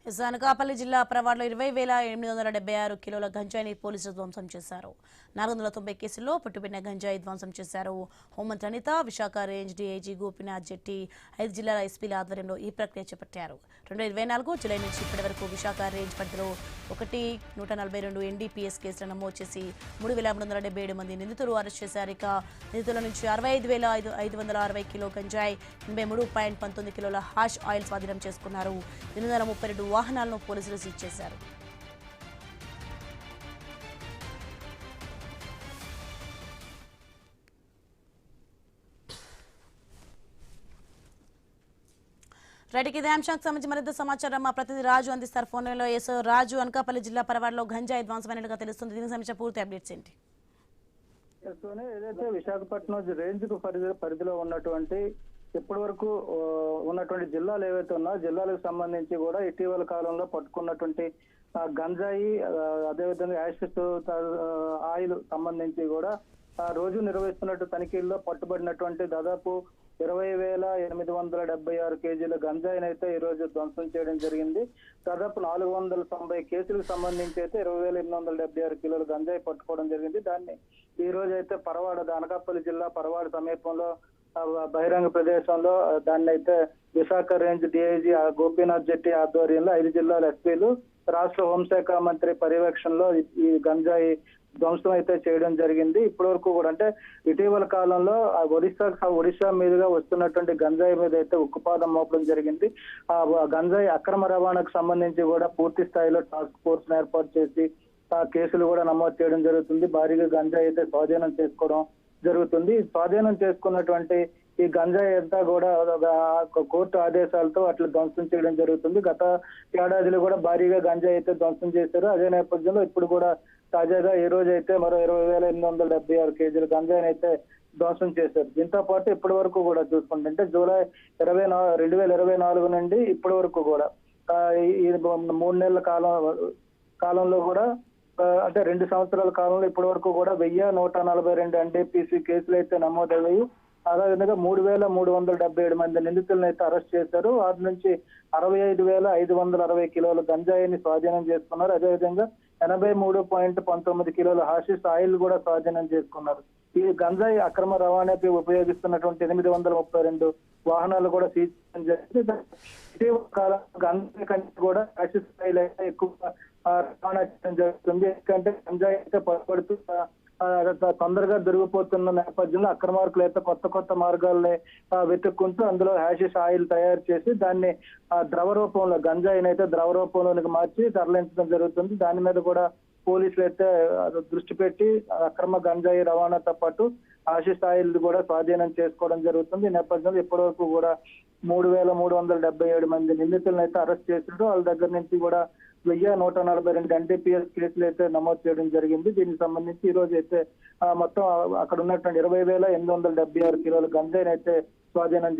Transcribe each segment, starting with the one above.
అనకాపల్లి జిల్లా ప్రవాడలో 20,876 కిలోల గంజాయిని పోలీసులు ధ్వంసం చేశారు. 490 కేసుల్లో పట్టుబడిన గంజాయి ధ్వంసం చేశారు. హోంమంత్రి అనిత, విశాఖ రేంజ్ డీఐజీ గోపీనాథ్ జెట్టి 5 జిల్లాల ఎస్పీల ఆధ్వర్యంలో ఈ ప్రక్రియ చేపట్టారు. 2024 జూలై నుంచి ఇప్పటి వరకు విశాఖ రేంజ్ పరిధిలో 142 ఎన్డీపీఎస్ కేసులు నమోదు చేసి 3,377 మంది నిందితులు అరెస్ట్ చేశారు. ఇక నిందితుల నుంచి 65,560 కిలో గంజాయి, 83.19 కిలోల హాష్ ఆయిల్ స్వాధీనం చేసుకున్నారు. 832 వాహనాలను పోలీసులు సీజ్ చేశారు. రైట్కి ఇదే అంశానికి సంబంధించి మరింత సమాచారం మా ప్రతినిధి రాజు అందిస్తారు ఫోన్లో. రాజు, అనకాపల్లి జిల్లా పరవాడలో గంజాయి ధ్వంసమైనట్టుగా తెలుస్తుంది. దీనికి సంబంధించిన పూర్తి అప్డేట్స్ ఏంటి? ఏదైతే విశాఖపట్నం రేంజ్ కు పరిధిలో ఉన్నటువంటి ఇప్పటి వరకు ఉన్నటువంటి జిల్లాలు ఏవైతే ఉన్నాయో జిల్లాలకు సంబంధించి కూడా ఇటీవల కాలంలో పట్టుకున్నటువంటి గంజాయి, అదేవిధంగా యాషిస్ ఆయిల్ సంబంధించి కూడా రోజు నిర్వహిస్తున్నట్టు తనిఖీల్లో పట్టుబడినటువంటి దాదాపు 20,876 కేజీల గంజాయిని అయితే ఈ రోజు ధ్వంసం చేయడం జరిగింది. దాదాపు 490 కేసులకు సంబంధించి అయితే 20,876 కిలోల గంజాయి పట్టుకోవడం జరిగింది. దాన్ని ఈ రోజు అయితే పరవాడ, అనకాపల్లి జిల్లా పరవాడ సమీపంలో బహిరంగ ప్రదేశంలో దాన్ని అయితే విశాఖ రేంజ్ డీఐజీ గోపీనాథ్ జెట్టి ఆధ్వర్యంలో 5 జిల్లాల ఎస్పీలు, రాష్ట్ర హోంశాఖ మంత్రి పర్యవేక్షణలో ఈ గంజాయి ధ్వంసం అయితే చేయడం జరిగింది. ఇప్పటి వరకు కూడా అంటే ఇటీవల కాలంలో ఒడిశా మీదుగా వస్తున్నటువంటి గంజాయి మీద అయితే ఉక్కుపాదం మోపడం జరిగింది. ఆ గంజాయి అక్రమ రవాణాకు సంబంధించి కూడా పూర్తి స్థాయిలో టాస్క్ ఫోర్స్ ఏర్పాటు చేసి ఆ కేసులు కూడా నమోదు చేయడం జరుగుతుంది. భారీగా గంజాయి అయితే స్వాధీనం చేసుకోవడం జరుగుతుంది. స్వాధీనం చేసుకున్నటువంటి ఈ గంజాయి అంతా కూడా కోర్టు ఆదేశాలతో అట్లా ధ్వంసం చేయడం జరుగుతుంది. గత ఏడాదిలో కూడా భారీగా గంజాయి అయితే ధ్వంసం చేశారు. అదే నేపథ్యంలో ఇప్పుడు కూడా తాజాగా ఈ రోజు అయితే మరో 20,876 కేజీల గంజాయిని అయితే ధ్వంసం చేశారు. దీంతో పాటు ఇప్పటి వరకు కూడా చూసుకుంటే జూలై 2024 నుండి ఇప్పటి వరకు కూడా ఈ 3 నెలల కాలంలో కూడా అంటే 2 సంవత్సరాల కాలంలో ఇప్పటి వరకు కూడా 1,142 ఎన్డీపీసీ కేసులు అయితే నమోదయ్యాయి. అదేవిధంగా 3,377 మంది నిందితులను అయితే అరెస్ట్ చేశారు. వాటి నుంచి 65,560 కిలోల గంజాయిని స్వాధీనం చేసుకున్నారు. అదేవిధంగా 83.19 కిలోల హాషిస్ ఆయిల్ కూడా స్వాధీనం చేసుకున్నారు. ఈ గంజాయి అక్రమ రవాణాకి ఉపయోగిస్తున్నటువంటి 832 వాహనాలు కూడా సీజ్ చేయడం జరిగింది. ఇటీవల కాలం గంజాయి కంటే కూడా హాషిస్ ఆయిల్ అయితే ఎక్కువ రవాణా చేయడం జరుగుతుంది. ఎందుకంటే గంజాయి అయితే పట్టుబడుతూ తొందరగా దొరికిపోతున్న నేపథ్యంలో అక్రమార్కులు అయితే కొత్త మార్గాల్ని వెతుక్కుంటూ అందులో హ్యాషిష్ ఆయిల్ తయారు చేసి దాన్ని ద్రవ రూపంలో గంజాయిని అయితే ద్రవ రూపంలోనికి మార్చి తరలించడం జరుగుతుంది. దాని మీద కూడా పోలీసులు అయితే దృష్టి పెట్టి అక్రమ గంజాయి రవాణాతో పాటు హ్యాషిష్ ఆయిల్ కూడా స్వాధీనం చేసుకోవడం జరుగుతుంది. ఈ నేపథ్యంలో ఇప్పటి వరకు కూడా 3,377 మంది నిందితులను అయితే అరెస్ట్ చేసినట్టు వాళ్ళ దగ్గర నుంచి కూడా 1,142 ఎన్డీపీఎస్ కేసులు అయితే నమోదు చేయడం జరిగింది. దీనికి సంబంధించి ఈ రోజు అయితే మొత్తం అక్కడ ఉన్నటువంటి 20,876 కిలోల గంజాయిని అయితే స్వాధీనం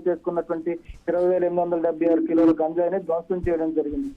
చేసుకున్నటువంటి 20,876 కిలోల గంజాయిని ధ్వంసం చేయడం జరిగింది.